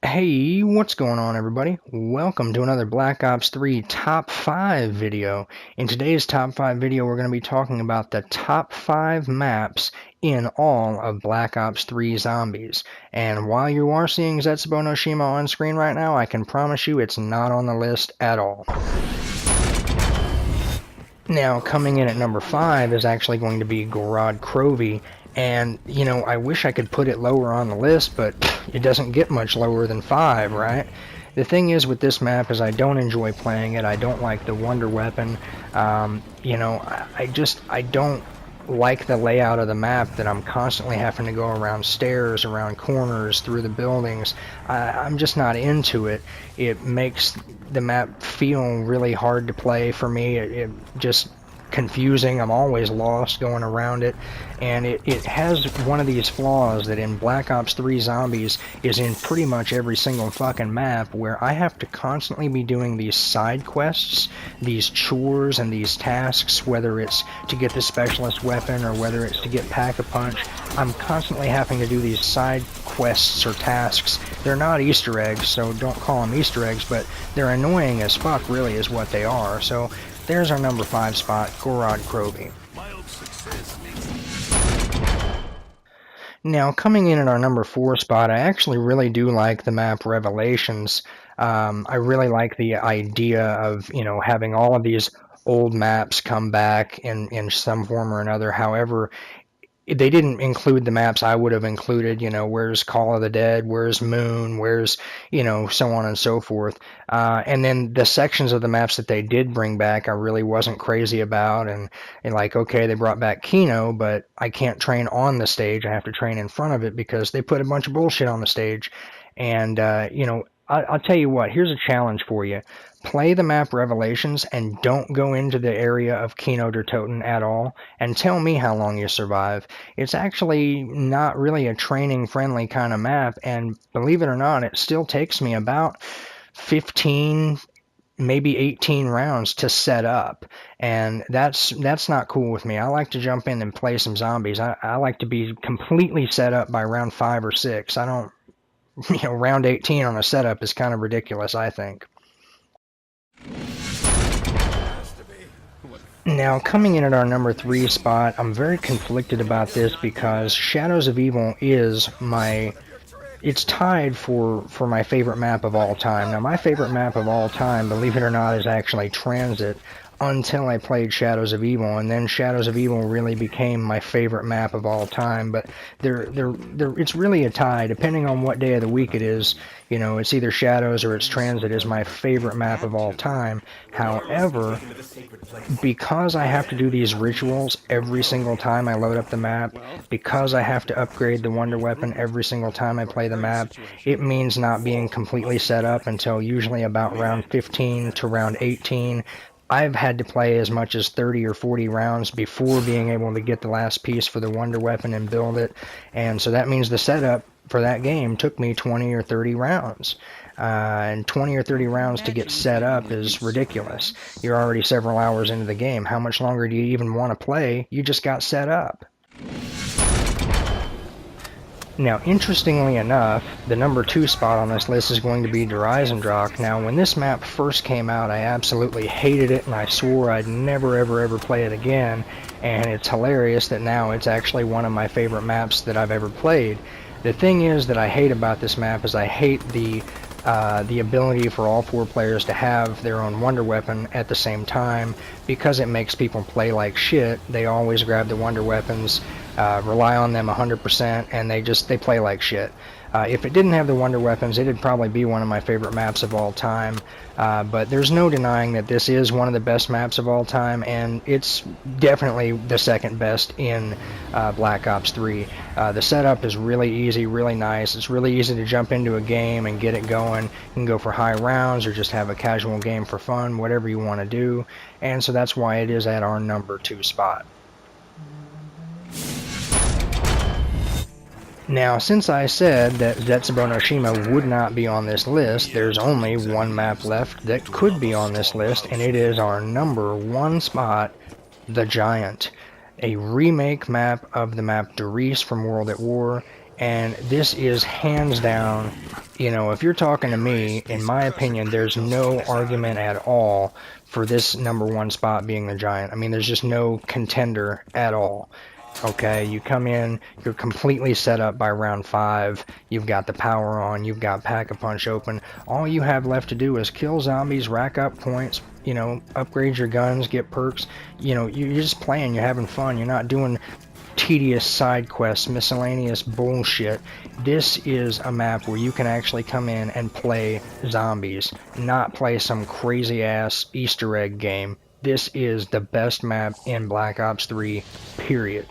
Hey, what's going on, everybody? Welcome to another Black Ops 3 Top 5 video. In today's Top 5 video, we're going to be talking about the top 5 maps in all of Black Ops 3 Zombies. And while you are seeing Zetsubo no Shima on screen right now, I can promise you it's not on the list at all. Now, coming in at number 5 is actually going to be Grodd Crow V. And, you know, I wish I could put it lower on the list, but it doesn't get much lower than 5, right? The thing is with this map is I don't enjoy playing it. I don't like the wonder weapon. You know, I don't like the layout of the map that I'm constantly having to go around stairs, around corners, through the buildings. I'm just not into it. It makes the map feel really hard to play for me. It just confusing. I'm always lost going around it, and it has one of these flaws that in Black Ops 3 Zombies is in pretty much every single fucking map, where I have to constantly be doing these side quests, these chores and these tasks, whether it's to get the specialist weapon or whether it's to get Pack-a-Punch. I'm constantly having to do these side quests or tasks. They're not Easter eggs, so don't call them Easter eggs, but they're annoying as fuck, really, is what they are. So there's our number 5 spot, Grodd Crow V. Now, coming in at our number 4 spot, I actually really do like the map Revelations. I really like the idea of, you know, having all of these old maps come back in some form or another. However, they didn't include the maps I would have included, you know, where's Call of the Dead, where's Moon, where's, you know, so on and so forth. And then the sections of the maps that they did bring back, I really wasn't crazy about. And like, okay, they brought back Kino, but I can't train on the stage. I have to train in front of it because they put a bunch of bullshit on the stage. And, you know, I'll tell you what, here's a challenge for you. Play the map Revelations and don't go into the area of Kino der Toten at all, and tell me how long you survive. It's actually not really a training-friendly kind of map, and believe it or not, it still takes me about 15, maybe 18 rounds to set up, and that's not cool with me. I like to jump in and play some zombies. I like to be completely set up by round 5 or 6. I don't, you know, round 18 on a setup is kind of ridiculous, I think. Now, coming in at our number 3 spot, I'm very conflicted about this because Shadows of Evil is it's tied for my favorite map of all time. Now, my favorite map of all time, believe it or not, is actually Transit, until I played Shadows of Evil, and then Shadows of Evil really became my favorite map of all time. But it's really a tie, depending on what day of the week it is. You know, it's either Shadows or it's Transit is my favorite map of all time. However, because I have to do these rituals every single time I load up the map, because I have to upgrade the wonder weapon every single time I play the map, it means not being completely set up until usually about round 15 to round 18. I've had to play as much as 30 or 40 rounds before being able to get the last piece for the wonder weapon and build it, and so that means the setup for that game took me 20 or 30 rounds. And 20 or 30 rounds to get set up is ridiculous. You're already several hours into the game. How much longer do you even want to play? You just got set up. Now, interestingly enough, the number 2 spot on this list is going to be Eisendrache. Now, when this map first came out, I absolutely hated it, and I swore I'd never, ever, ever play it again. And it's hilarious that now it's actually one of my favorite maps that I've ever played. The thing is that I hate about this map is I hate the ability for all 4 players to have their own wonder weapon at the same time, because it makes people play like shit. They always grab the wonder weapons, rely on them 100%, and they play like shit. If it didn't have the wonder weapons, it'd probably be one of my favorite maps of all time. But there's no denying that this is one of the best maps of all time, and it's definitely the second best in Black Ops 3. The setup is really easy, really nice. It's really easy to jump into a game and get it going. You can go for high rounds or just have a casual game for fun, whatever you want to do. And so that's why it is at our number 2 spot. Now, since I said that Zetsubo no Shima would not be on this list, there's only one map left that could be on this list, and it is our number 1 spot, The Giant. A remake map of the map Darius from World at War. And this is hands down, you know, if you're talking to me, in my opinion, there's no argument at all for this #1 spot being the Giant. I mean, there's just no contender at all. Okay, you come in, you're completely set up by round 5, you've got the power on, you've got Pack-a-Punch open. All you have left to do is kill zombies, rack up points, you know, upgrade your guns, get perks. You know, you're just playing, you're having fun, you're not doing tedious side quests, miscellaneous bullshit. This is a map where you can actually come in and play zombies, not play some crazy ass Easter egg game. This is the best map in Black Ops 3, period.